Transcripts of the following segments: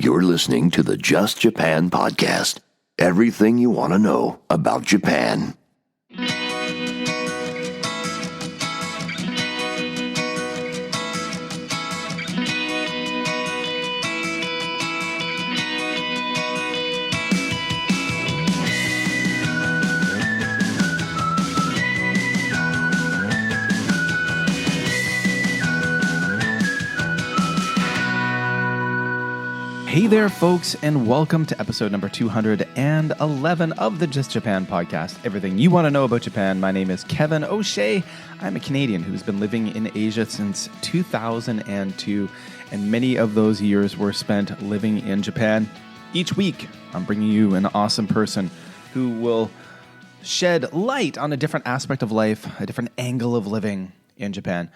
You're listening to the Just Japan podcast. Everything you want to know about Japan. Hey there, folks, and welcome to episode number 211 of the Just Japan podcast. Everything you want to know about Japan. My name is Kevin O'Shea. I'm a Canadian who's been living in Asia since 2002, and many of those years were spent living in Japan. Each week, I'm bringing you an awesome person who will shed light on a different aspect of life, a different angle of living in Japan.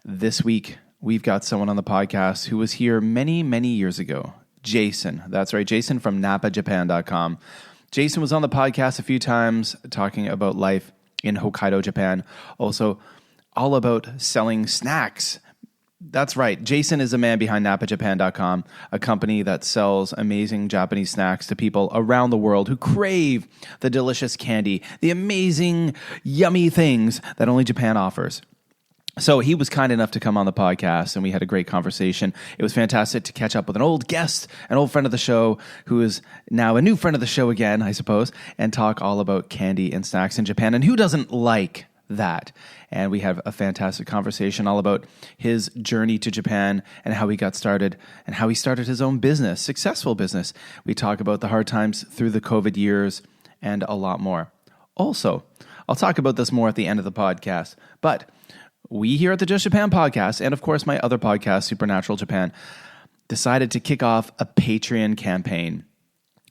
This week, we've got someone on the podcast who was here many, many years ago. Jason. That's right. Jason from NapaJapan.com. Jason was on the podcast a few times talking about life in Hokkaido, Japan. Also, all about selling snacks. That's right. Jason is the man behind NapaJapan.com, a company that sells amazing Japanese snacks to people around the world who crave the delicious candy, the amazing, yummy things that only Japan offers. So he was kind enough to come on the podcast, and we had a great conversation. It was fantastic to catch up with an old guest, an old friend of the show, who is now a new friend of the show again, I suppose, and talk all about candy and snacks in Japan. And who doesn't like that? And we have a fantastic conversation all about his journey to Japan and how he got started and how he started his own business, successful business. We talk about the hard times through the COVID years and a lot more. Also, I'll talk about this more at the end of the podcast, but we here at the Just Japan podcast, and of course my other podcast, Supernatural Japan, decided to kick off a Patreon campaign.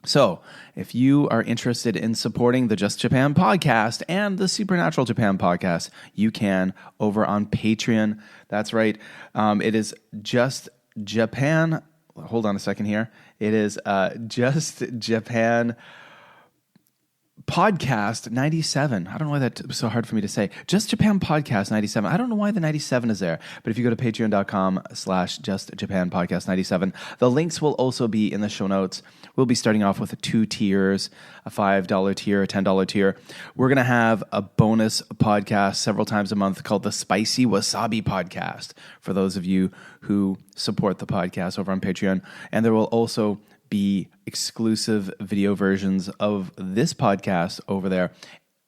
So if you are interested in supporting the Just Japan podcast and the Supernatural Japan podcast, you can over on Patreon. That's right. It is Just Japan. Hold on a second here. It is Just Japan Podcast 97. I don't know why that was so hard for me to say. Just Japan Podcast 97. I don't know why the 97 is there, but if you go to patreon.com/Just Japan Podcast 97, the links will also be in the show notes. We'll be starting off with 2 tiers, a $5 tier, a $10 tier. We're going to have a bonus podcast several times a month called the Spicy Wasabi Podcast for those of you who support the podcast over on Patreon. And there will also be exclusive video versions of this podcast over there,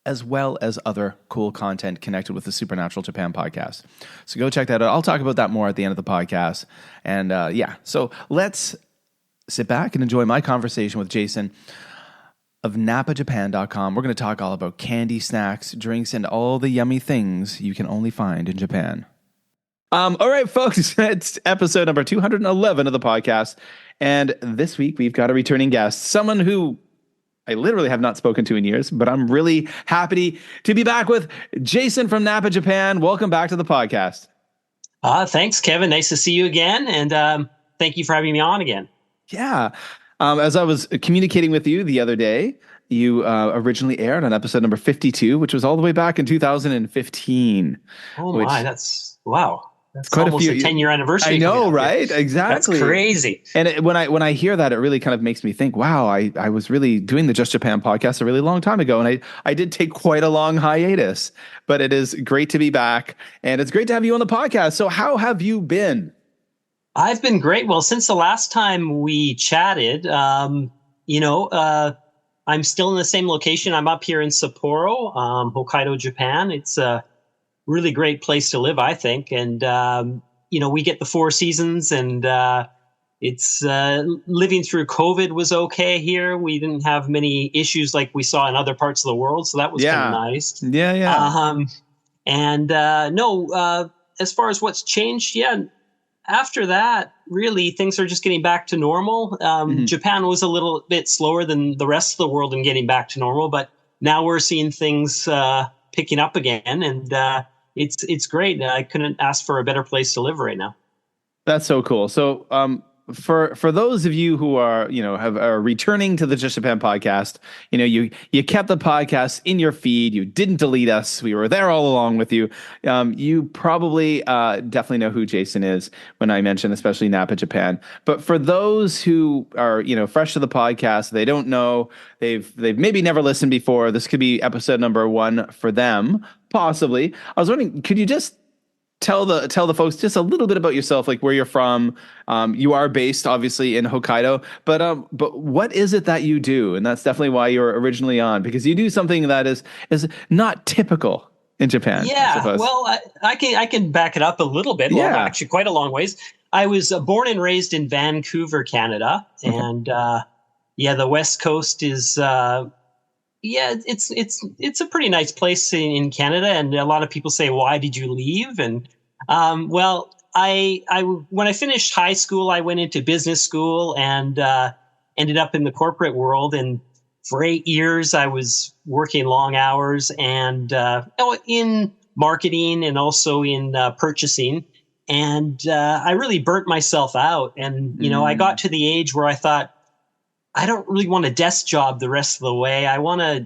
as well as other cool content connected with the Supernatural Japan podcast. So go check that out. I'll talk about that more at the end of the podcast. And so let's sit back and enjoy my conversation with Jason of NapaJapan.com. We're going to talk all about candy, snacks, drinks, and all the yummy things you can only find in Japan. All right, folks, it's episode number 211 of the podcast. And this week, we've got a returning guest, someone who I literally have not spoken to in years, but I'm really happy to be back with Jason from Napa Japan. Welcome back to the podcast. Thanks, Kevin. Nice to see you again. And thank you for having me on again. Yeah. As I was communicating with you the other day, you originally aired on episode number 52, which was all the way back in 2015. Oh, my. Wow. That's quite almost a 10-year anniversary. I know, right? Exactly. That's crazy. And when I hear that, it really kind of makes me think, wow, I was really doing the Just Japan podcast a really long time ago. And I did take quite a long hiatus, but it is great to be back. And it's great to have you on the podcast. So how have you been? I've been great. Well, since the last time we chatted, I'm still in the same location. I'm up here in Sapporo, Hokkaido, Japan. It's really great place to live, I think. And, we get the 4 seasons, and it's living through COVID was okay here. We didn't have many issues like we saw in other parts of the world. So that was kind of nice. Yeah. As far as what's changed, after that, really, things are just getting back to normal. Japan was a little bit slower than the rest of the world in getting back to normal, but now we're seeing things picking up again, and it's great. I couldn't ask for a better place to live right now. That's so cool. So for those of you who are, are returning to the Just Japan podcast, you kept the podcast in your feed. You didn't delete us. We were there all along with you. You probably definitely know who Jason is when I mention, especially Napa Japan. But for those who are, fresh to the podcast, they don't know, they've maybe never listened before. This could be episode number 1 for them, possibly. I was wondering, could you just tell the folks just a little bit about yourself, like where you're from. You are based obviously in Hokkaido, but what is it that you do? And that's definitely why you're originally on, because you do something that is not typical in Japan. Yeah, well, I can back it up a little bit. Yeah. Well, actually, quite a long ways. I was born and raised in Vancouver, Canada, and the West Coast is. It's a pretty nice place in Canada, and a lot of people say, "Why did you leave?" And well, I when I finished high school, I went into business school and ended up in the corporate world. And for 8 years, I was working long hours and in marketing and also in purchasing. And I really burnt myself out. And I got to the age where I thought, I don't really want a desk job the rest of the way. I want to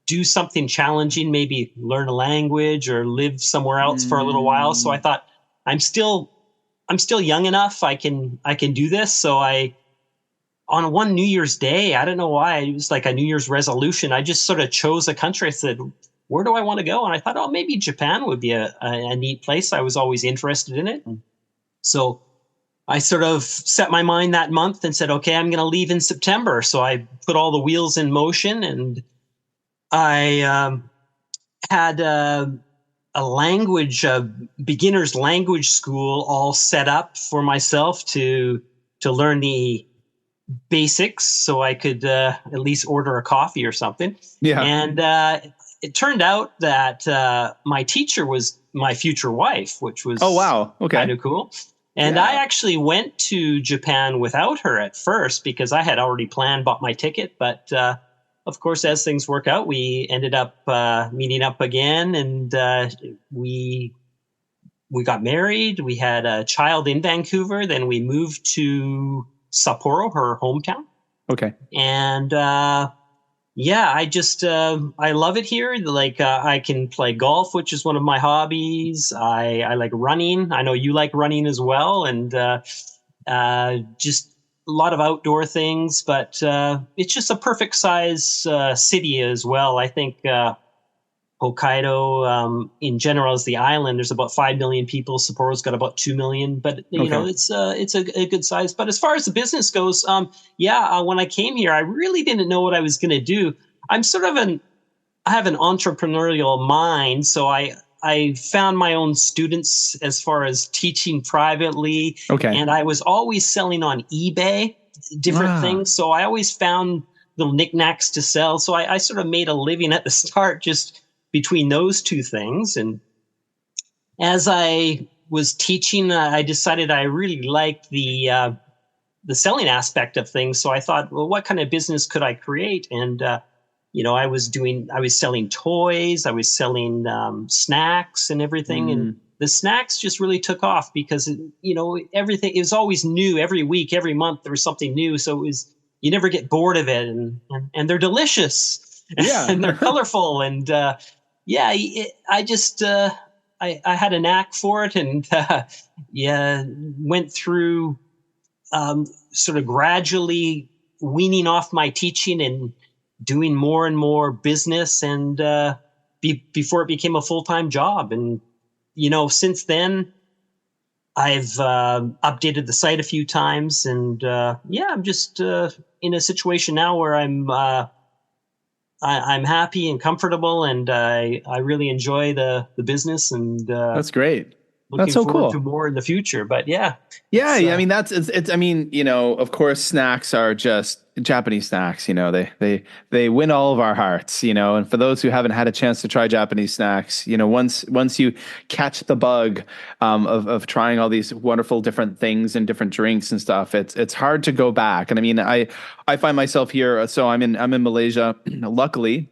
do something challenging, maybe learn a language or live somewhere else for a little while. So I thought, I'm still young enough. I can do this. So on one New Year's Day, I don't know why, it was like a New Year's resolution. I just sort of chose a country. I said, where do I want to go? And I thought, maybe Japan would be a neat place. I was always interested in it. So I sort of set my mind that month and said, okay, I'm going to leave in September. So I put all the wheels in motion, and I had a beginner's language school all set up for myself to learn the basics so I could at least order a coffee or something. Yeah. And it turned out that my teacher was my future wife, which was kind of cool. And I actually went to Japan without her at first because I had already bought my ticket. But of course, as things work out, we ended up meeting up again, and we got married. We had a child in Vancouver. Then we moved to Sapporo, her hometown. Okay. And I just I love it here. Like I can play golf, which is one of my hobbies. I like running. I know you like running as well, and just a lot of outdoor things. But it's just a perfect size city as well. I think Hokkaido in general is the island. There's about 5 million people. Sapporo's got about 2 million, but it's a good size. But as far as the business goes, when I came here, I really didn't know what I was going to do. I have an entrepreneurial mind, so I found my own students as far as teaching privately. Okay. And I was always selling on eBay, different things. So I always found little knickknacks to sell. So I sort of made a living at the start just between those two things. And as I was teaching, I decided I really liked the selling aspect of things. So I thought, well, what kind of business could I create? And I was selling toys, I was selling snacks and everything. And the snacks just really took off because, everything, it was always new. Every week, every month, there was something new. So you never get bored of it. And they're delicious. Yeah. And they're colorful. And I had a knack for it, and went through sort of gradually weaning off my teaching and doing more and more business, and before it became a full-time job. And since then, I've updated the site a few times, and I'm just in a situation now where I'm happy and comfortable, and I really enjoy the business, and that's great. Looking That's so forward cool. to more in the future, but yeah. I mean, of course, snacks are just Japanese snacks. They win all of our hearts. And for those who haven't had a chance to try Japanese snacks, once you catch the bug of trying all these wonderful different things and different drinks and stuff, it's hard to go back. And I mean, I find myself here. So I'm in Malaysia. Luckily,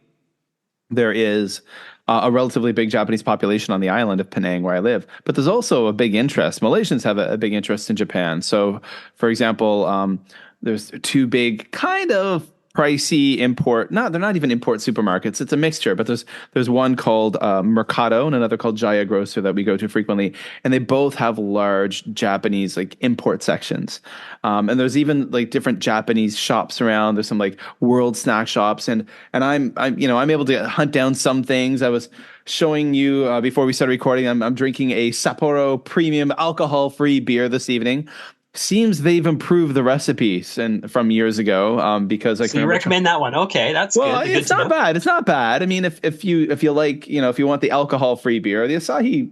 there is a relatively big Japanese population on the island of Penang where I live, but there's also a big interest. Malaysians have a big interest in Japan. So, for example, there's two big kind of pricey import. They're not even import supermarkets. It's a mixture, but there's one called Mercado and another called Jaya Grocer that we go to frequently, and they both have large Japanese like import sections. And there's even like different Japanese shops around. There's some like world snack shops, and I'm able to hunt down some things. I was showing you before we started recording. I'm drinking a Sapporo premium alcohol-free beer this evening. Seems they've improved the recipes and from years ago because I so you recommend that one. Okay, that's well, good. It's not bad. It's not bad. I mean, if you like, if you want the alcohol free beer, the Asahi,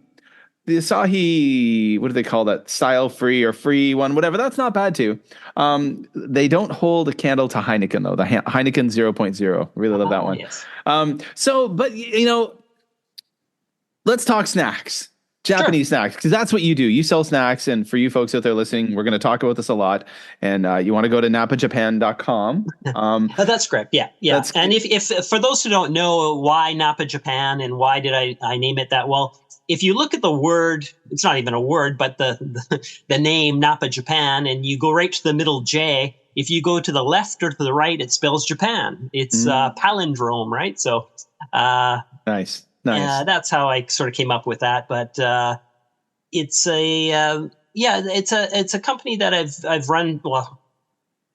what do they call that? Style free or free one, whatever. That's not bad too. They don't hold a candle to Heineken though. The Heineken 0.0. Really love that one. Yes. But let's talk snacks. Japanese snacks, because that's what you do. You sell snacks, and for you folks out there listening, we're going to talk about this a lot. And you want to go to napajapan.com. That's correct. Yeah. And if for those who don't know why Napa Japan and why did I name it that, well, if you look at the word, it's not even a word, but the name Napa Japan, and you go right to the middle J. If you go to the left or to the right, it spells Japan. It's palindrome, right? So nice. That's how I sort of came up with that. But it's a company that I've run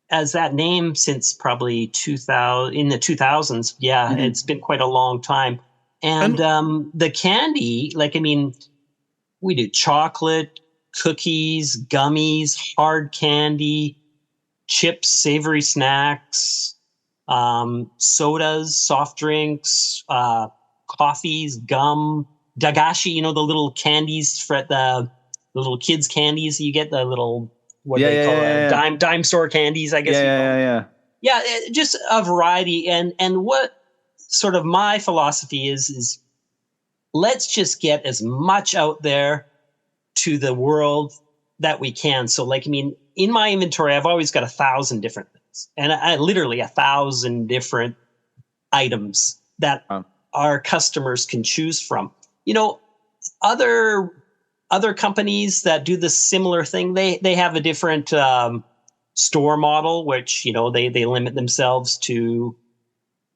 as that name since probably 2000 in the 2000s. Yeah, mm-hmm. It's been quite a long time. And the candy, we do chocolate, cookies, gummies, hard candy, chips, savory snacks, sodas, soft drinks, coffees, gum, dagashi, the little candies for the little kids' candies. You get the little, dime store candies, I guess. Yeah, just a variety. And what sort of my philosophy is let's just get as much out there to the world that we can. So in my inventory, I've always got 1,000 different things, and I literally 1,000 different items that our customers can choose from. Other companies that do the similar thing, they have a different store model, which they limit themselves to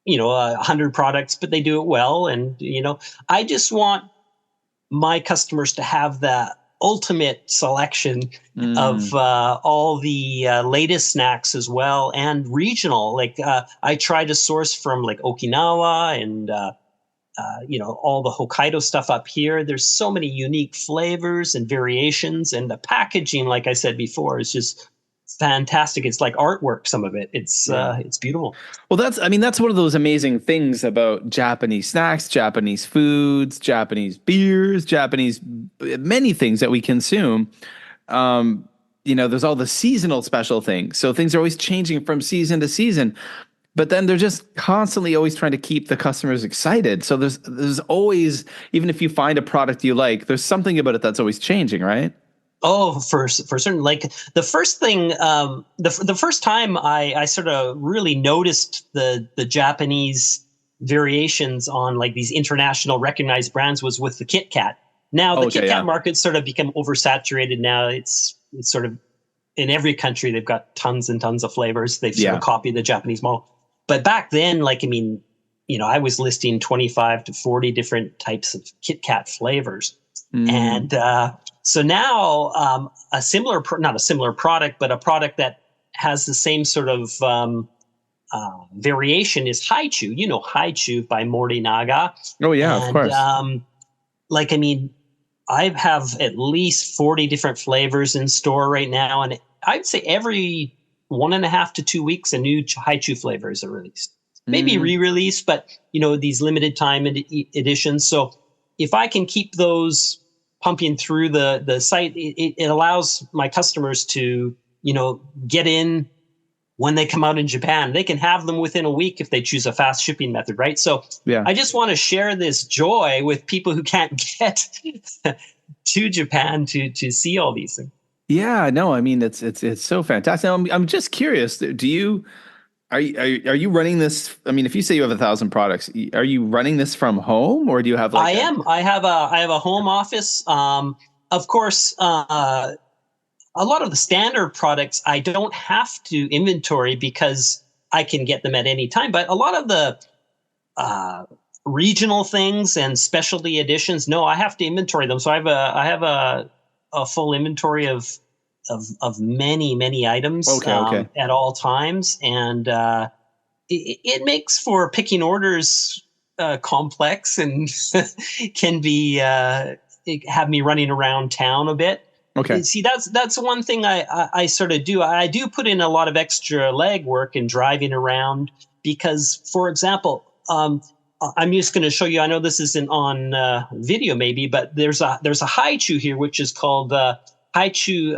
100 products, but they do it well. And I just want my customers to have the ultimate selection of all the latest snacks as well, and regional. I try to source from Okinawa and all the Hokkaido stuff up here. There's so many unique flavors and variations, and the packaging, like I said before, is just fantastic. It's like artwork, some of it. It's beautiful. Well, that's one of those amazing things about Japanese snacks, Japanese foods, Japanese beers, Japanese many things that we consume. There's all the seasonal special things. So things are always changing from season to season. But then they're just constantly always trying to keep the customers excited. So there's always, even if you find a product you like, there's something about it that's always changing, right? Oh, for certain. The first thing, the first time I sort of really noticed the Japanese variations on these international recognized brands was with the Kit Kat. Now the Kit Kat market's sort of become oversaturated. Now it's sort of in every country they've got tons and tons of flavors. They've sort of copied the Japanese model. But back then, I was listing 25 to 40 different types of Kit Kat flavors. And so now not a similar product, but a product that has the same sort of variation is Haichu. Haichu by Morinaga. Oh, yeah, of course. I have at least 40 different flavors in store right now. And I'd say every 1.5 to 2 weeks, a new Haichu flavors are released. Maybe re-released, but these limited time editions. So if I can keep those pumping through the site, it allows my customers to get in when they come out in Japan. They can have them within a week if they choose a fast shipping method, right? So I just want to share this joy with people who can't get to Japan to see all these things. Yeah, no, it's so fantastic. I'm just curious. Do you Are you running this? I mean, if you say you have 1,000 products, are you running this from home, or do you have I like am. I have a home office. Of course, a lot of the standard products I don't have to inventory because I can get them at any time. But a lot of the regional things and specialty editions, no, I have to inventory them. So I have a full inventory of many items Okay. at all times, and it makes for picking orders complex and can be have me running around town a bit. Okay. See, that's one thing I sort of do. I do put in a lot of extra legwork in driving around because, for example, I'm just going to show you. I know this isn't on video, maybe, but there's a haichu here, which is called haichu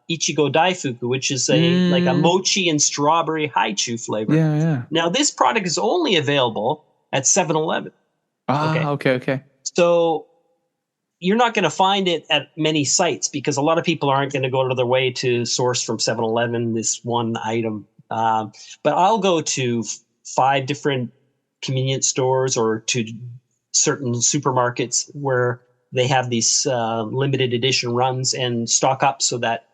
Ichigo Daifuku, which is like a mochi and strawberry haichu flavor. Yeah. Now, this product is only available at 7-Eleven. Okay. So you're not going to find it at many sites because a lot of people aren't going to go to their way to source from 7-Eleven this one item. But I'll go to 5 different convenience stores or to certain supermarkets where they have these limited edition runs and stock up so that,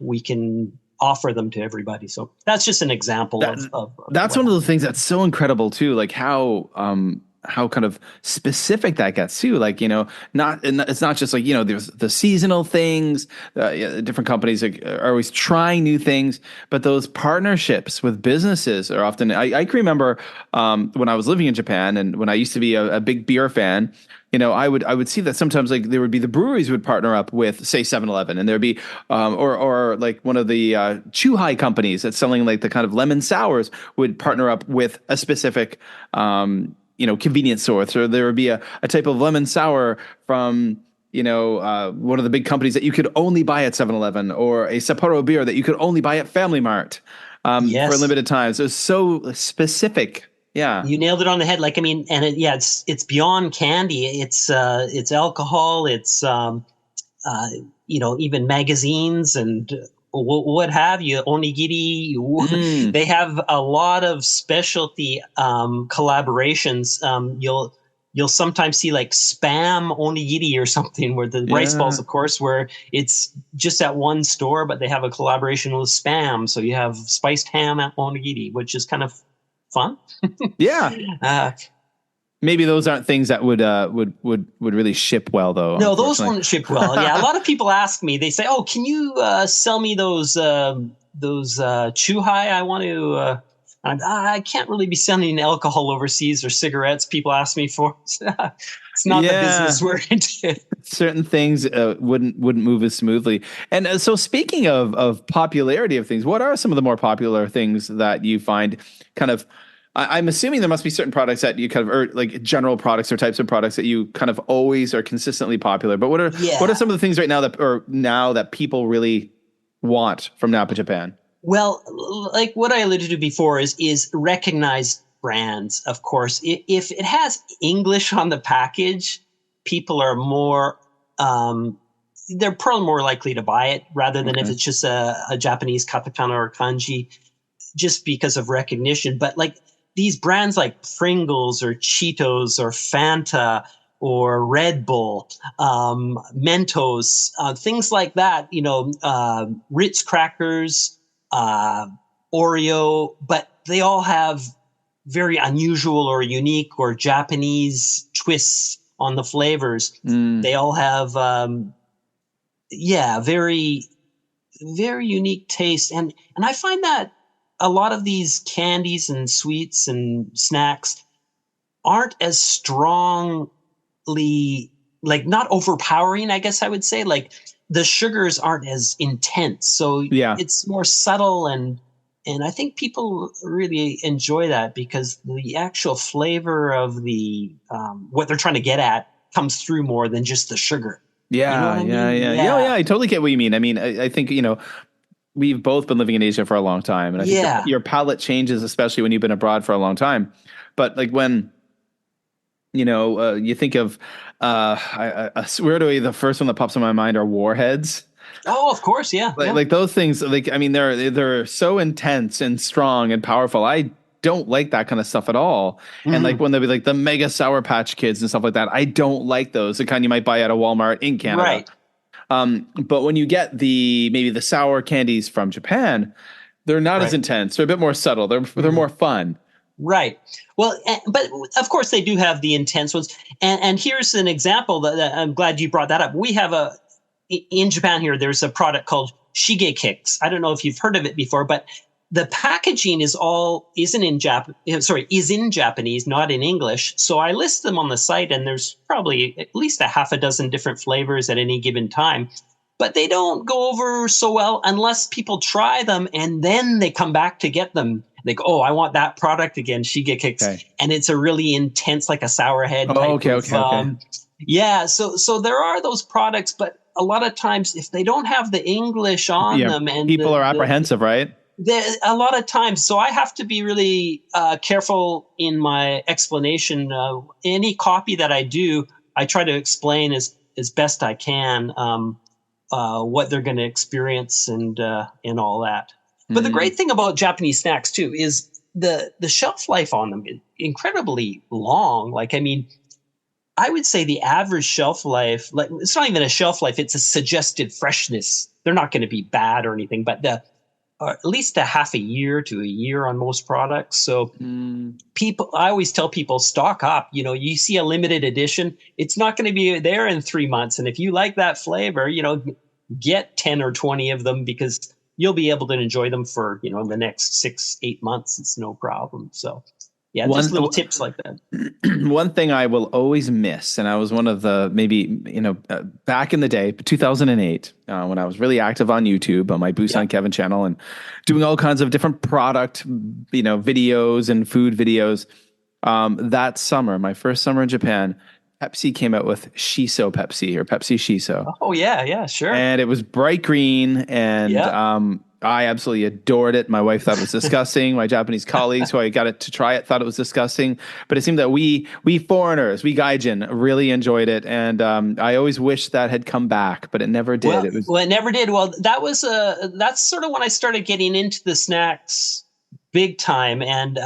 we can offer them to everybody. So that's just an example of that's one of those things that's so incredible too, like how kind of specific that gets too. Like, it's not just like, there's the seasonal things, different companies are always trying new things, but those partnerships with businesses are often, I can remember when I was living in Japan and when I used to be a big beer fan, I would see that sometimes like there would be the breweries would partner up with, say, 7-Eleven, and there'd be or like one of the Chuhai companies that's selling like the kind of lemon sours would partner up with a specific convenience store. So there would be a type of lemon sour from one of the big companies that you could only buy at 7-Eleven, or a Sapporo beer that you could only buy at Family Mart for a limited time. So it's so specific. Yeah, you nailed it on the head. Like, I mean, and it's beyond candy. It's alcohol. It's even magazines and what have you, onigiri. They have a lot of specialty collaborations. You'll sometimes see like spam onigiri or something, where the rice balls, of course, where it's just at one store, but they have a collaboration with spam. So you have spiced ham at onigiri, which is kind of fun. Yeah. Maybe those aren't things that would really ship well, though. No, those wouldn't ship well. Yeah, a lot of people ask me. They say, "Oh, can you sell me those Chuhai? I want to." I can't really be sending alcohol overseas or cigarettes. People ask me for. It's not the business we're into. Certain things wouldn't move as smoothly. And so, speaking of popularity of things, what are some of the more popular things that you find kind of? I'm assuming there must be certain products that you kind of, or like general products or types of products that you kind of always are consistently popular. But what are some of the things right now that people really want from Napa Japan? Well, like what I alluded to before is recognized brands. Of course, if it has English on the package, people are more they're probably more likely to buy it rather than if it's just a Japanese katakana or kanji, just because of recognition. But like these brands like Pringles or Cheetos or Fanta or Red Bull, Mentos, things like that, Ritz crackers, Oreo, but they all have very unusual or unique or Japanese twists on the flavors. They all have, very, very unique taste. And I find that a lot of these candies and sweets and snacks aren't as strongly, like not overpowering, I guess I would say. Like the sugars aren't as intense. So it's more subtle, and I think people really enjoy that because the actual flavor of the what they're trying to get at comes through more than just the sugar. Yeah. I totally get what you mean. I mean, I think, we've both been living in Asia for a long time, and I think your palate changes, especially when you've been abroad for a long time. But like when, you think of the first one that pops in my mind are Warheads. Oh, of course, yeah. Like those things, like, I mean, they're so intense and strong and powerful. I don't like that kind of stuff at all. And like when they be like the mega Sour Patch Kids and stuff like that, I don't like those. The kind you might buy at a Walmart in Canada. Right. But when you get maybe the sour candies from Japan, they're not as intense. They're a bit more subtle. They're more fun. Right. Well, but of course they do have the intense ones. And here's an example that I'm glad you brought that up. We have in Japan here, there's a product called Shige Kicks. I don't know if you've heard of it before, but the packaging is in Japanese, not in English. So I list them on the site, and there's probably at least a half a dozen different flavors at any given time. But they don't go over so well unless people try them and then they come back to get them. They go, oh, I want that product again, Shige Kicks. Okay. And it's a really intense, like a sour head. Okay. Yeah, so there are those products, but a lot of times if they don't have the English on them, and people are apprehensive, right? A lot of times, so I have to be really careful in my explanation. Any copy that I do, I try to explain as best I can what they're going to experience and all that. But the great thing about Japanese snacks too is the shelf life on them is incredibly long. Like, I mean, I would say the average shelf life, like, it's not even a shelf life, it's a suggested freshness. They're not going to be bad or anything, but at least a half a year to a year on most products. So I always tell people, stock up. You know, you see a limited edition, it's not going to be there in 3 months. And if you like that flavor, get 10 or 20 of them, because you'll be able to enjoy them for, the next 6-8 months. It's no problem. So yeah, just little tips like that. One thing I will always miss, and I was one of the, back in the day, 2008, when I was really active on YouTube on my Busan Kevin channel and doing all kinds of different product, videos and food videos. That summer, my first summer in Japan, Pepsi came out with Shiso Pepsi, or Pepsi Shiso. Oh yeah, sure. And it was bright green, and I absolutely adored it. My wife thought it was disgusting. My Japanese colleagues who I got it to try it thought it was disgusting. But it seemed that we foreigners, we gaijin, really enjoyed it. And I always wished that had come back, but it never did. Well, it never did. Well, that's sort of when I started getting into the snacks big time. And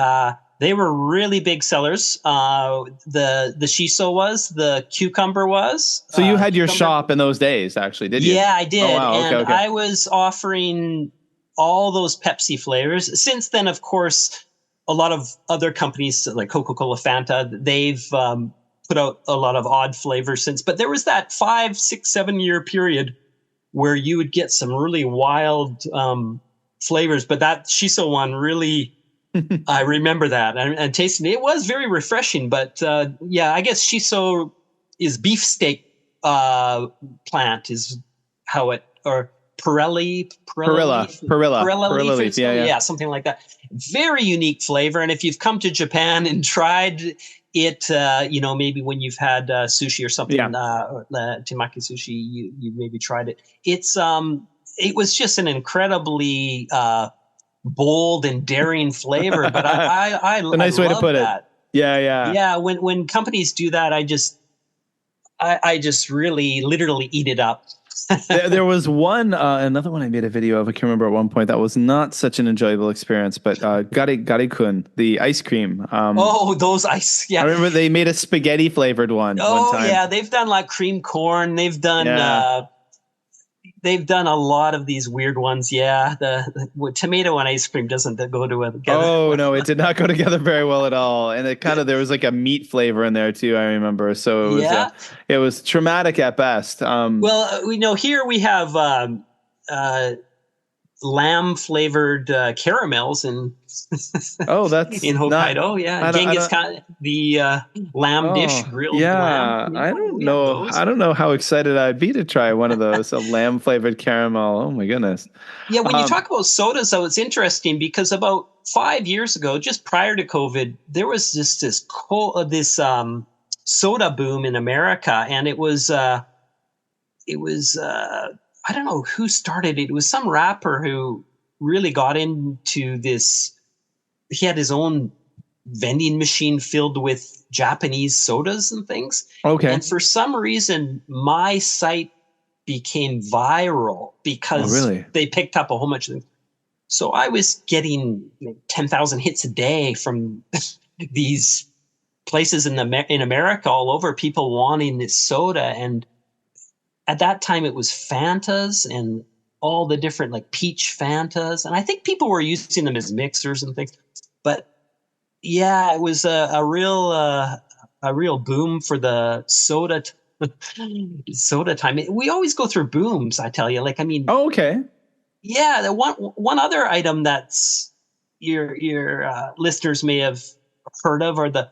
they were really big sellers. The shiso was, the cucumber was. So you had your shop in those days, actually, did you? Yeah, I did. Oh, wow. And okay. I was offering all those Pepsi flavors. Since then, of course, a lot of other companies like Coca-Cola, Fanta, they've put out a lot of odd flavors since. But there was that 5, 6, 7 year period where you would get some really wild flavors. But that shiso one really... I remember that and tasting it. It was very refreshing, but I guess shiso is beefsteak plant is how it, or perilla leaf. Yeah, something like that. Very unique flavor. And if you've come to Japan and tried it, maybe when you've had sushi or something, temaki sushi, you maybe tried it. It was just an incredibly bold and daring flavor, but I a nice way to put that. It. Yeah. When companies do that, I just really literally eat it up. There was another one I made a video of. I can remember at one point that was not such an enjoyable experience, but Gari-kun, the ice cream. Those ice. Yeah, I remember they made a spaghetti flavored one. Oh, one time. Yeah, they've done like cream corn. They've done. They've done a lot of these weird ones. Yeah, the tomato and ice cream doesn't go together. Oh no, it did not go together very well at all. And there was like a meat flavor in there too. I remember. So it was traumatic at best. Here we have lamb flavored caramels and that's in Hokkaido. Genghis Khan, the lamb dish, grilled lamb. I don't know. I don't know how excited I'd be to try one of those, a lamb flavored caramel. Oh my goodness. Yeah, when you talk about sodas, though, it's interesting because about 5 years ago, just prior to COVID, there was just this soda boom in America, and it was I don't know who started it. It was some rapper who really got into this. He had his own vending machine filled with Japanese sodas and things. Okay. And for some reason, my site became viral because really? they picked up a whole bunch of things. So I was getting 10,000 hits a day from these places in America all over, people wanting this soda. And at that time it was Fantas and all the different like peach Fantas. And I think people were using them as mixers and things. But yeah, it was a real boom for the soda soda time. We always go through booms, I tell you. Like, I mean, Oh, okay. yeah, the one other item that's your listeners may have heard of are the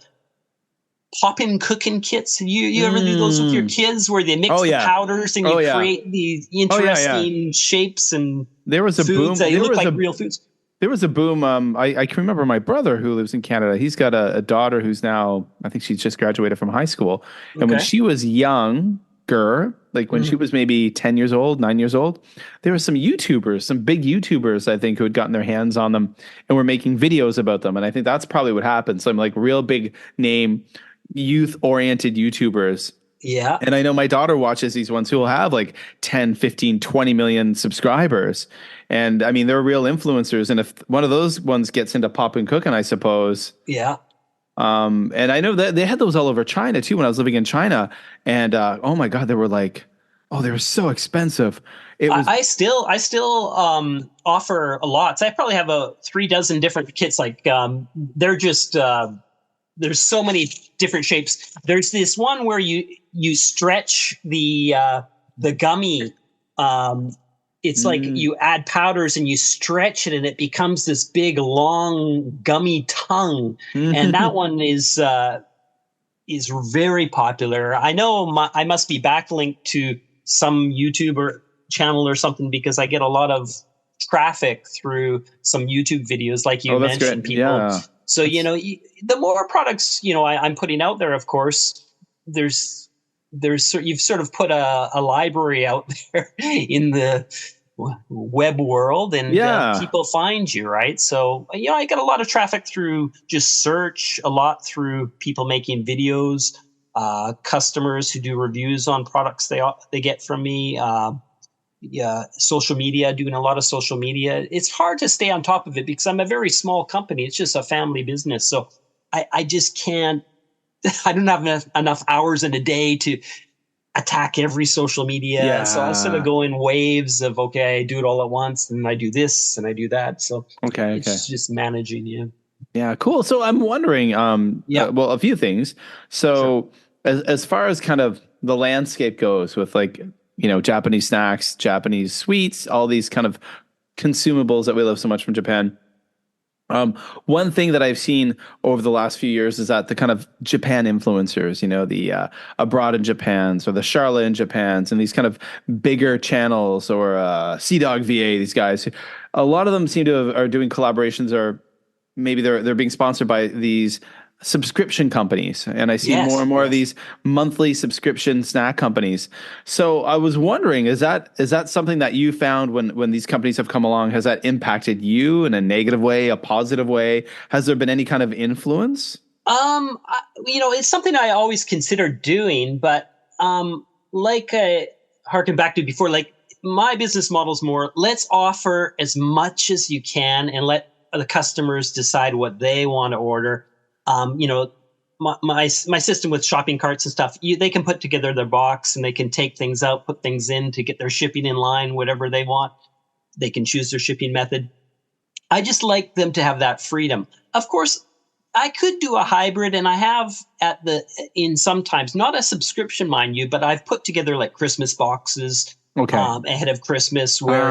pop-in cooking kits. You ever do those with your kids where they mix the powders and you create these interesting shapes and there was a foods boom. that look like real foods? There was a boom. I can remember my brother who lives in Canada. He's got a daughter who's now, I think she's just graduated from high school. And when she was younger, like when she was maybe 10 years old, 9 years old, there were some YouTubers, some big YouTubers, I think, who had gotten their hands on them and were making videos about them. And I think that's probably what happened. Some like real big name, youth-oriented YouTubers. Yeah. And I know my daughter watches these ones who will have like 10, 15, 20 million subscribers. And I mean, they're real influencers. And if one of those ones gets into poppin' cooking, I suppose. Yeah. And I know that they had those all over China too when I was living in China. And oh my God, they were like, oh, they were so expensive. It was. I still offer a lot. So I probably have 3 dozen different kits. Like they're just there's so many different shapes. There's this one where you stretch the gummy. It's like you add powders and you stretch it and it becomes this big, long, gummy tongue. And that one is very popular. I know I must be backlinked to some YouTuber channel or something because I get a lot of traffic through some YouTube videos like you mentioned. People. Yeah. So, the more products, I'm putting out there, of course, there's you've sort of put a library out there in the web world and people find you, right? So, I get a lot of traffic through just search, a lot through people making videos, customers who do reviews on products they get from me, social media, doing a lot of social media. It's hard to stay on top of it because I'm a very small company. It's just a family business. So I just can't, I don't have enough hours in a day to attack every social media. Yeah. So I sort of go in waves of, I do it all at once and I do this and I do that. So it's just managing. Yeah. Yeah. Cool. So I'm wondering, a few things. So as far as kind of the landscape goes with like, Japanese snacks, Japanese sweets, all these kind of consumables that we love so much from Japan. One thing that I've seen over the last few years is that the kind of Japan influencers, the Abroad in Japans or the Charlotte in Japans and these kind of bigger channels or CDog VA, these guys, a lot of them seem to are doing collaborations or maybe they're being sponsored by these subscription companies. And I see more and more of these monthly subscription snack companies. So I was wondering, is that something that you found when these companies have come along? Has that impacted you in a negative way, a positive way? Has there been any kind of influence? It's something I always considered doing, but like I harken back to before, like my business model is more, let's offer as much as you can and let the customers decide what they want to order. My system with shopping carts and stuff, they can put together their box and they can take things out, put things in to get their shipping in line, whatever they want. They can choose their shipping method. I just like them to have that freedom. Of course, I could do a hybrid, and I have in sometimes, not a subscription, mind you, but I've put together like Christmas boxes ahead of Christmas where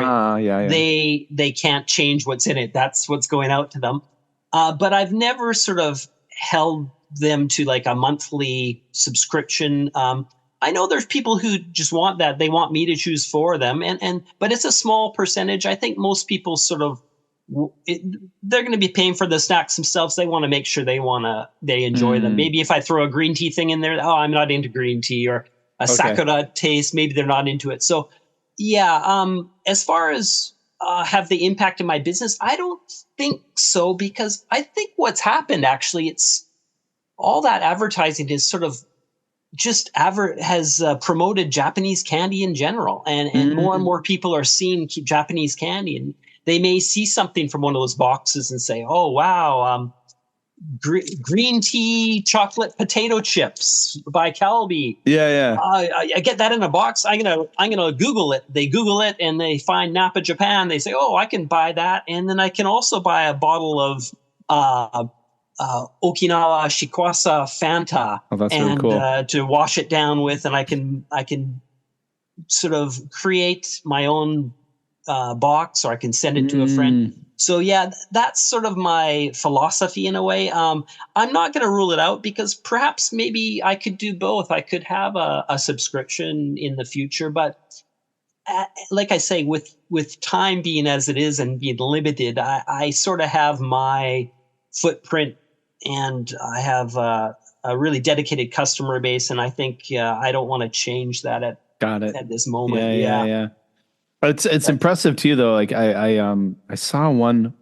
they can't change what's in it. That's what's going out to them. But I've never sort of held them to like a monthly subscription. I know there's people who just want that. They want me to choose for them. But it's a small percentage. I think most people sort of, they're going to be paying for the snacks themselves. They want to make sure they enjoy them. Maybe if I throw a green tea thing in there, I'm not into green tea, or a Sakura taste, maybe they're not into it. So as far as, have they impacted my business? I don't think so, because I think what's happened actually, it's all that advertising is sort of just has promoted Japanese candy in general, and more and more people are seeing Japanese candy, and they may see something from one of those boxes and say, "Oh wow, green tea chocolate potato chips by Calbee." Yeah. I get that in a box. I'm gonna Google it. They Google it and they find Napa Japan. They say, "Oh, I can buy that," and then I can also buy a bottle of Okinawa Shikwasa Fanta, Oh, that's really cool. to wash it down with, and I can sort of create my own box, or I can send it to a friend. So yeah, that's sort of my philosophy in a way. I'm not going to rule it out, because perhaps maybe I could do both. I could have a subscription in the future, but like I say, with time being as it is and being limited, I sort of have my footprint, and I have a really dedicated customer base, and I think I don't want to change that at this moment. Yeah. It's impressive too, though. Like I saw one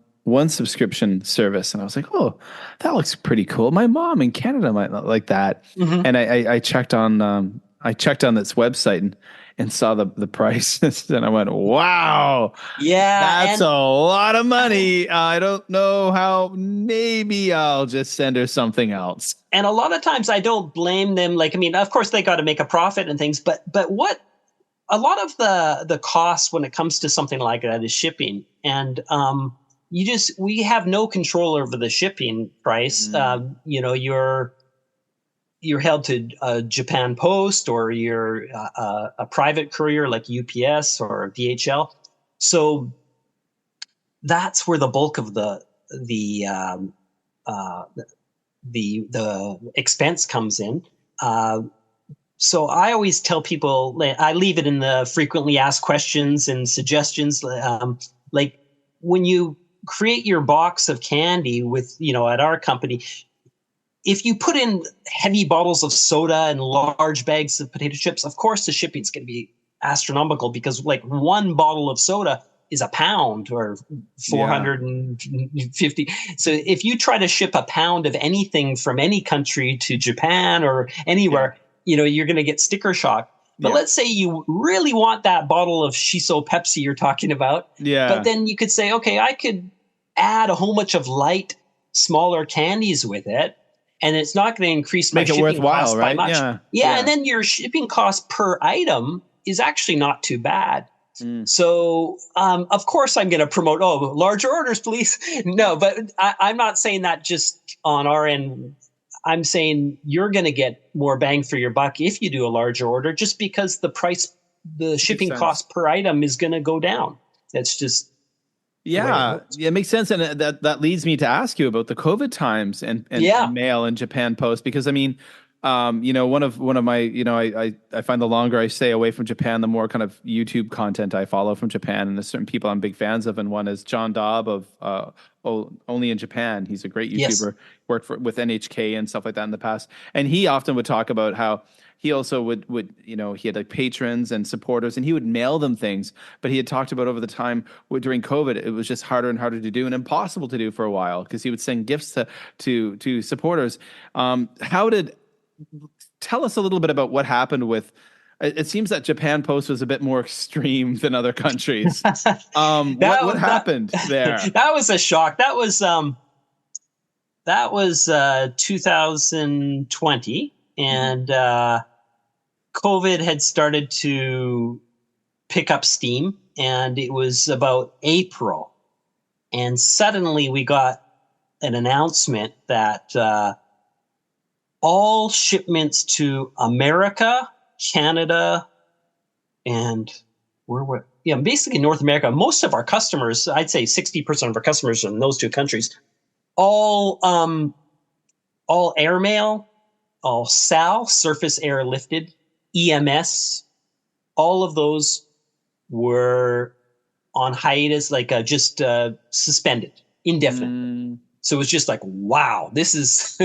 subscription service, and I was like, oh, that looks pretty cool. My mom in Canada might not like that. And I checked on this website and saw the price, and I went, wow, that's a lot of money. I don't know how. Maybe I'll just send her something else. And a lot of times I don't blame them. Like, I mean, of course they got to make a profit and things, but what a lot of the costs when it comes to something like that is shipping, and we have no control over the shipping price. You're held to Japan Post, or you're a private courier like UPS or DHL. So that's where the bulk of the expense comes in. So I always tell people, I leave it in the frequently asked questions and suggestions. Like when you create your box of candy with, at our company, if you put in heavy bottles of soda and large bags of potato chips, of course the shipping's going to be astronomical, because like one bottle of soda is a pound or 450. So if you try to ship a pound of anything from any country to Japan or anywhere, you're going to get sticker shock. But let's say you really want that bottle of Shiso Pepsi you're talking about. Yeah. But then you could say, okay, I could add a whole bunch of light, smaller candies with it, and it's not going to increase my shipping costs by much. Yeah. And then your shipping cost per item is actually not too bad. So, of course, I'm going to promote, larger orders, please. No, but I'm not saying that just on our end. I'm saying you're going to get more bang for your buck if you do a larger order, just because the shipping cost per item is going to go down. That's just it makes sense, and that leads me to ask you about the COVID times and mail and Japan Post, because I mean, one of my, I find the longer I stay away from Japan, the more kind of YouTube content I follow from Japan, and there's certain people I'm big fans of, and one is John Daub of Only in Japan. He's a great YouTuber, worked with NHK and stuff like that in the past, and he often would talk about how he also would he had like patrons and supporters, and he would mail them things, but he had talked about over the time during COVID, it was just harder and harder to do and impossible to do for a while, because he would send gifts to supporters. Tell us a little bit about what happened with. It seems that Japan Post was a bit more extreme than other countries. What happened there? That was a shock. That was 2020, and COVID had started to pick up steam, and it was about April, and suddenly we got an announcement that all shipments to America, Canada, and basically North America. Most of our customers, I'd say 60% of our customers are in those two countries. All airmail, all SAL, surface air lifted, EMS, all of those were on hiatus, just suspended indefinitely. So it was just like, wow, this is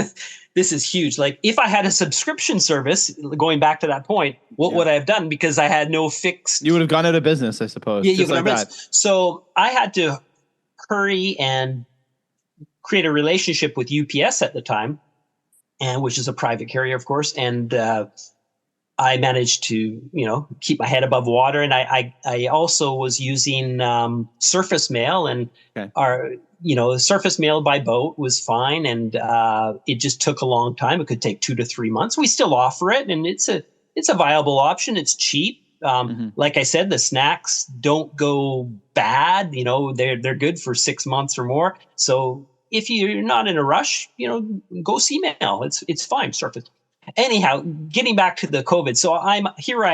this is huge. Like, if I had a subscription service, going back to that point, what would I have done? Because I had no fixed. You would have gone out of business, I suppose. Yeah, you would have. So I had to hurry and create a relationship with UPS at the time, and which is a private carrier, of course. And I managed to, keep my head above water. And I also was using surface mail, and surface mail by boat was fine. And it just took a long time. It could take 2 to 3 months. We still offer it, and it's a viable option. It's cheap. Like I said, the snacks don't go bad. They're good for 6 months or more. So if you're not in a rush, go sea mail. It's fine. Surface. Anyhow, getting back to the COVID. So I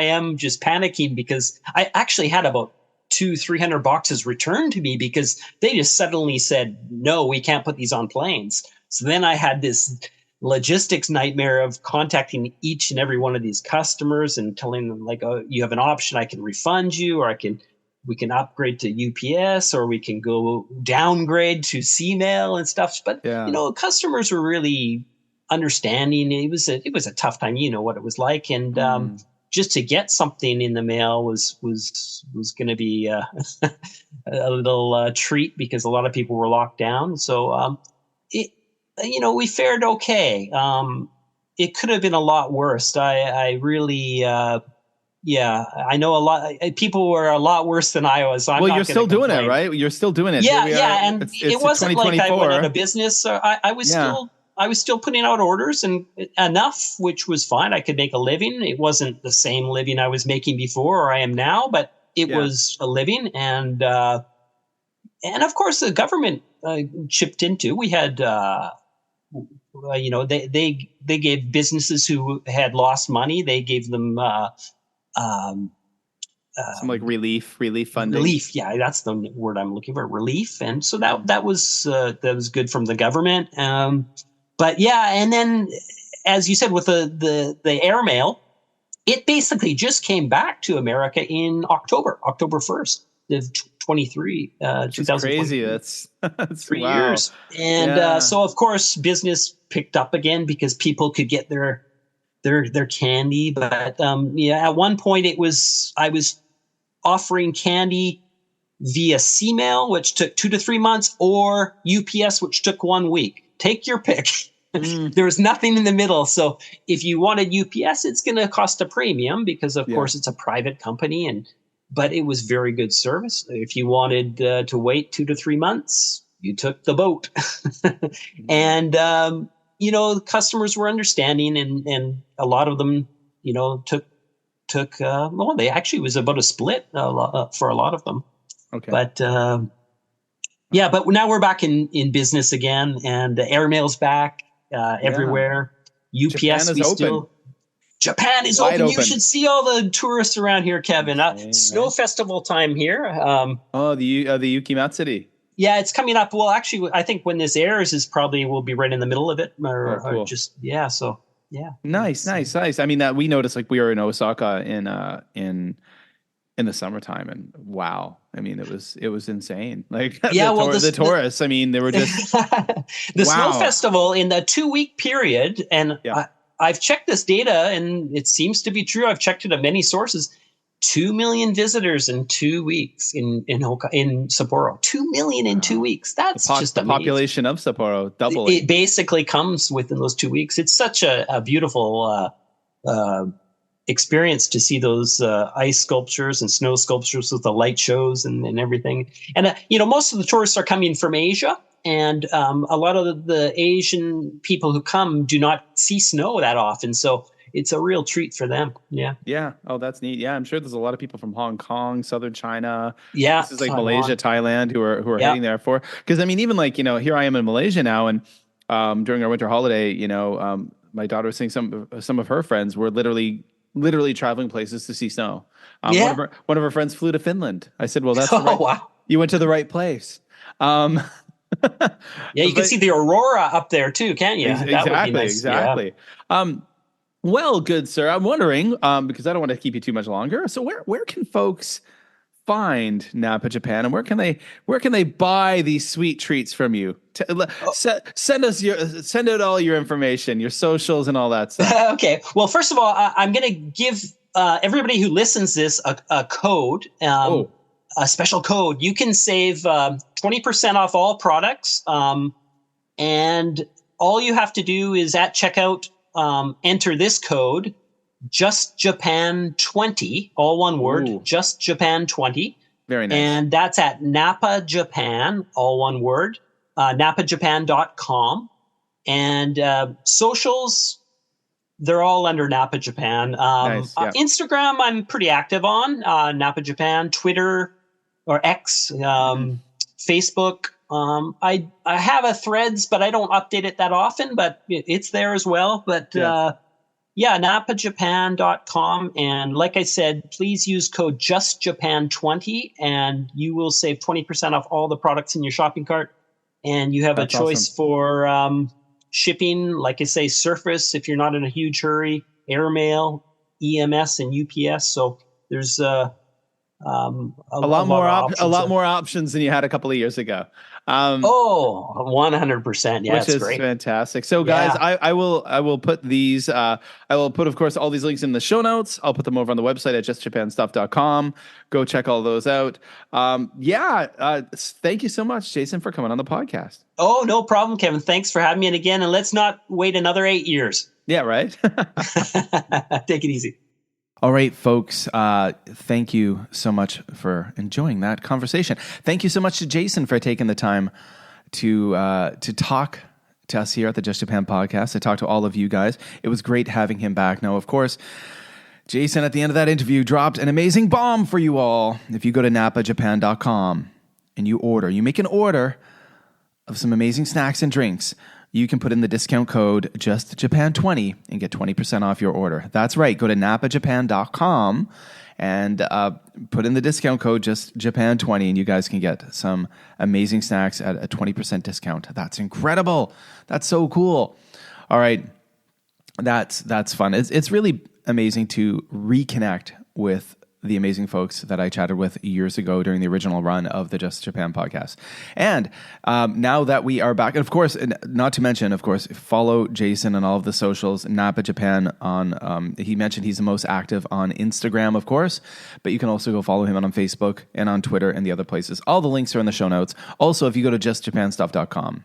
am just panicking because I actually had about 200-300 boxes returned to me because they just suddenly said, no, we can't put these on planes. So then I had this logistics nightmare of contacting each and every one of these customers and telling them, like, oh, you have an option. I can refund you, or we can upgrade to UPS, or we can go downgrade to C-mail and stuff. But, customers were really understanding. It was a tough time. You know what it was like. And just to get something in the mail was going to be a little treat because a lot of people were locked down. So we fared okay. It could have been a lot worse. I really, I know a lot. People were a lot worse than I was. So you're still doing it, right? You're still doing it. Yeah, and it wasn't like I went out of business. I was still putting out orders and enough, which was fine. I could make a living. It wasn't the same living I was making before or I am now, but it was a living. And of course, the government chipped in too. We had. They gave businesses who had lost money. They gave them some like relief funding. Relief, yeah, that's the word I'm looking for. Relief, and so that was good from the government. But yeah, and then as you said with the airmail, it basically just came back to America in October 1st of 23. 2020. Crazy. That's 3 years. And so of course business picked up again because people could get their candy. But at one point I was offering candy via C-mail, which took 2 to 3 months, or UPS, which took 1 week. Take your pick. There was nothing in the middle. So if you wanted UPS, it's going to cost a premium because of course it's a private company, but it was very good service. If you wanted to wait 2 to 3 months, you took the boat. And, customers were understanding and a lot of them, took they actually was about a split for a lot of them. Okay. But, but now we're back in business again, and the airmail's back everywhere. UPS, Japan is open. You should see all the tourists around here, Kevin. Snow festival time here. The Yuki Matsuri. Yeah, it's coming up. Well, actually, I think when this airs is probably we'll be right in the middle of it, cool. or just So yeah. Nice. I mean, that we noticed, like, we were in Osaka in the summertime, and wow, I mean, it was insane. Like, the tourists. I mean, they were just the Snow Festival in the 2-week period, and I've checked this data, and it seems to be true. I've checked it at many sources. 2 million visitors in 2 weeks in Sapporo. 2 million in 2 weeks. That's just the population of Sapporo doubling. It basically comes within those 2 weeks. It's such a beautiful experience to see those ice sculptures and snow sculptures with the light shows and everything. And most of the tourists are coming from Asia. And a lot of the Asian people who come do not see snow that often. So it's a real treat for them. Yeah. Yeah. Oh, that's neat. Yeah. I'm sure there's a lot of people from Hong Kong, Southern China. Yeah. This is like Malaysia, Thailand who are heading there for, because I mean, even like, here I am in Malaysia now, and during our winter holiday, my daughter was saying some of her friends were literally traveling places to see snow. One of her friends flew to Finland. I said, well, that's wow. You went to the right place. You can see the aurora up there too, can't you? Exactly. Yeah. Well, good sir, I'm wondering, because I don't want to keep you too much longer. So where can folks find Napa Japan, and where can they buy these sweet treats from you? Send out all your information, your socials, and all that stuff. Okay. Well, first of all, I'm going to give everybody who listens this a code. A special code. You can save 20% off all products, and all you have to do is at checkout, enter this code, JustJapan20, all one word, Ooh. JustJapan20. Very nice. And that's at Napa Japan, all one word, napajapan.com. And socials, they're all under Napa Japan. Nice, yeah. Instagram, I'm pretty active on, Napa Japan, Twitter or X, Facebook. I have a Threads, but I don't update it that often, but it's there as well. But napajapan.com. And like I said, please use code JustJapan20 and you will save 20% off all the products in your shopping cart. And you have That's a choice awesome. for shipping, like I say, Surface, if you're not in a huge hurry, Airmail, EMS, and UPS. So there's a lot more options than you had a couple of years ago. 100%. Yeah, which is great. Fantastic. So guys, I will put these, I will put, of course, all these links in the show notes. I'll put them over on the website at justjapanstuff.com. Go check all those out. Thank you so much, Jason, for coming on the podcast. Oh, no problem, Kevin. Thanks for having me. And again, and let's not wait another 8 years. Yeah, right. Take it easy. All right, folks. Thank you so much for enjoying that conversation. Thank you so much to Jason for taking the time to talk to us here at the Just Japan podcast, to talk to all of you guys. It was great having him back. Now, of course, Jason, at the end of that interview, dropped an amazing bomb for you all. If you go to napajapan.com and you make an order of some amazing snacks and drinks, you can put in the discount code JustJapan20 and get 20% off your order. That's right. Go to napajapan.com and put in the discount code JustJapan20 and you guys can get some amazing snacks at a 20% discount. That's incredible. That's so cool. All right. That's fun. It's really amazing to reconnect with the amazing folks that I chatted with years ago during the original run of the Just Japan podcast. And now that we are back, and of course, not to mention, of course, follow Jason on all of the socials, Napa Japan on, he mentioned he's the most active on Instagram, of course, but you can also go follow him on Facebook and on Twitter and the other places. All the links are in the show notes. Also, if you go to justjapanstuff.com,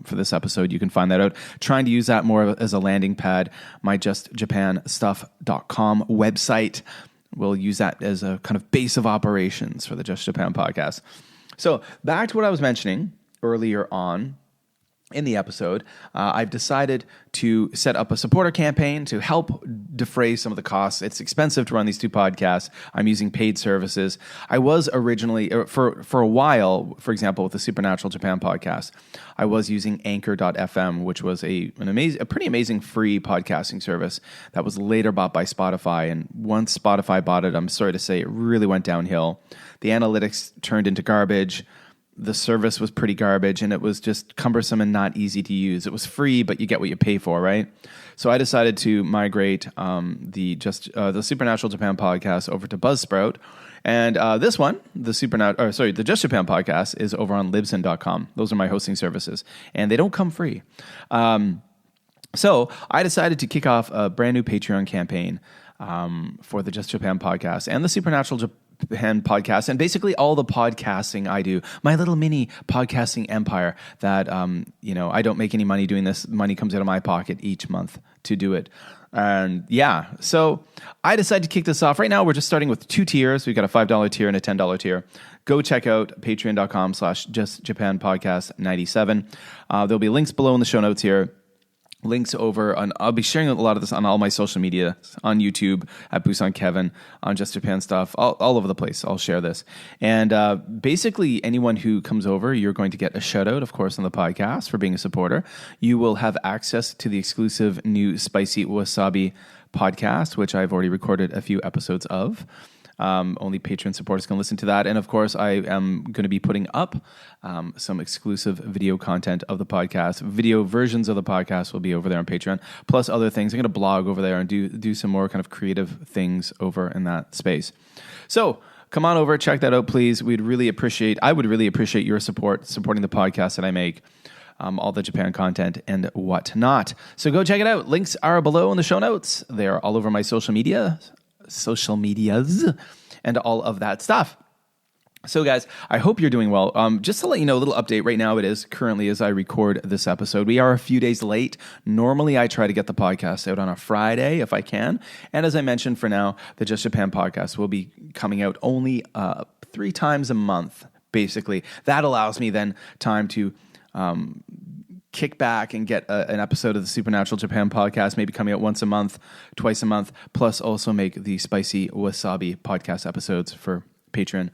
for this episode, you can find that out. Trying to use that more as a landing pad, my justjapanstuff.com website. We'll use that as a kind of base of operations for the Just Japan podcast. So back to what I was mentioning earlier on in the episode, I've decided to set up a supporter campaign to help defray some of the costs. It's expensive to run these two podcasts. I'm using paid services. I was originally, for a while, for example, with the Supernatural Japan podcast, I was using Anchor.fm, which was a pretty amazing free podcasting service that was later bought by Spotify. And once Spotify bought it, I'm sorry to say, it really went downhill. The analytics turned into garbage. The service was pretty garbage, and it was just cumbersome and not easy to use. It was free, but you get what you pay for, right? So I decided to migrate the Supernatural Japan podcast over to Buzzsprout, and this one, the Just Japan podcast, is over on Libsyn.com. Those are my hosting services, and they don't come free. So I decided to kick off a brand new Patreon campaign for the Just Japan podcast and the Supernatural Japan podcast, and basically all the podcasting I do, my little mini podcasting empire that, I don't make any money doing this. Money comes out of my pocket each month to do it. And so I decided to kick this off. Right now, we're just starting with 2 tiers. We've got a $5 tier and a $10 tier. Go check out patreon.com/justjapanpodcast97. There'll be links below in the show notes here. Links over on, I'll be sharing a lot of this on all my social media, on YouTube, at Busan Kevin, on Just Japan Stuff, all over the place. I'll share this. And basically, anyone who comes over, you're going to get a shout out, of course, on the podcast for being a supporter. You will have access to the exclusive new Spicy Wasabi podcast, which I've already recorded a few episodes of. Only Patreon supporters can listen to that. And of course, I am going to be putting up some exclusive video content of the podcast. Video versions of the podcast will be over there on Patreon, plus other things. I'm going to blog over there and do some more kind of creative things over in that space. So come on over, check that out, please. I would really appreciate your supporting the podcast that I make. All the Japan content and whatnot. So go check it out. Links are below in the show notes. They're all over my social medias, and all of that stuff. So, guys, I hope you're doing well. Just to let you know, a little update right now, it is currently as I record this episode. We are a few days late. Normally, I try to get the podcast out on a Friday if I can. And as I mentioned, for now, the Just Japan podcast will be coming out only 3 times a month, basically. That allows me then time to kick back and get an episode of the Supernatural Japan podcast, maybe coming out once a month, twice a month, plus also make the Spicy Wasabi podcast episodes for Patreon.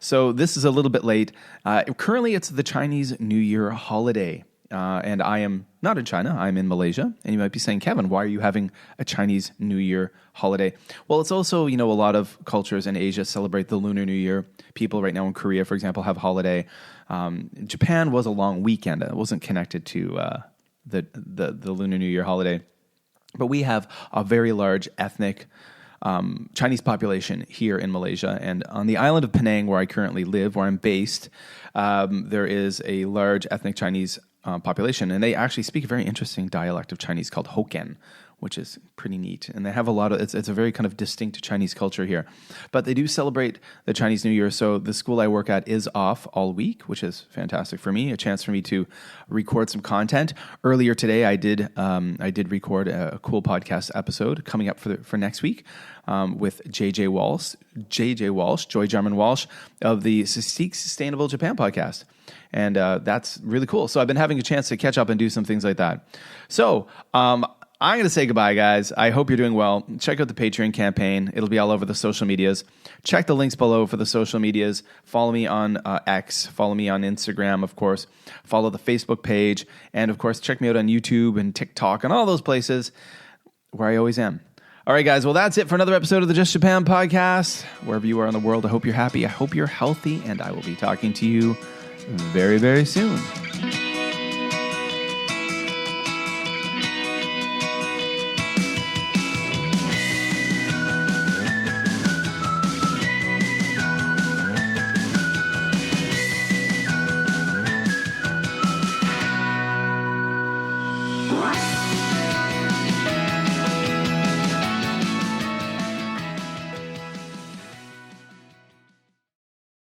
So this is a little bit late. Currently, it's the Chinese New Year holiday, and I am not in China. I'm in Malaysia, and you might be saying, Kevin, why are you having a Chinese New Year holiday? Well, it's also, a lot of cultures in Asia celebrate the Lunar New Year. People right now in Korea, for example, have a holiday. Japan was a long weekend. It wasn't connected to the Lunar New Year holiday, but we have a very large ethnic Chinese population here in Malaysia, and on the island of Penang, where I currently live, where I'm based, there is a large ethnic Chinese population, and they actually speak a very interesting dialect of Chinese called Hokkien, which is pretty neat. And they have a lot of, it's a very kind of distinct Chinese culture here. But they do celebrate the Chinese New Year. So the school I work at is off all week, which is fantastic for me, a chance for me to record some content. Earlier today, I did record a cool podcast episode coming up for next week with JJ Walsh, Joy Jarman Walsh of the Seek Sustainable Japan podcast. And that's really cool. So I've been having a chance to catch up and do some things like that. So, I'm going to say goodbye, guys. I hope you're doing well. Check out the Patreon campaign. It'll be all over the social medias. Check the links below for the social medias. Follow me on X. Follow me on Instagram, of course. Follow the Facebook page. And, of course, check me out on YouTube and TikTok and all those places where I always am. All right, guys. Well, that's it for another episode of the Just Japan podcast. Wherever you are in the world, I hope you're happy. I hope you're healthy. And I will be talking to you very, very soon.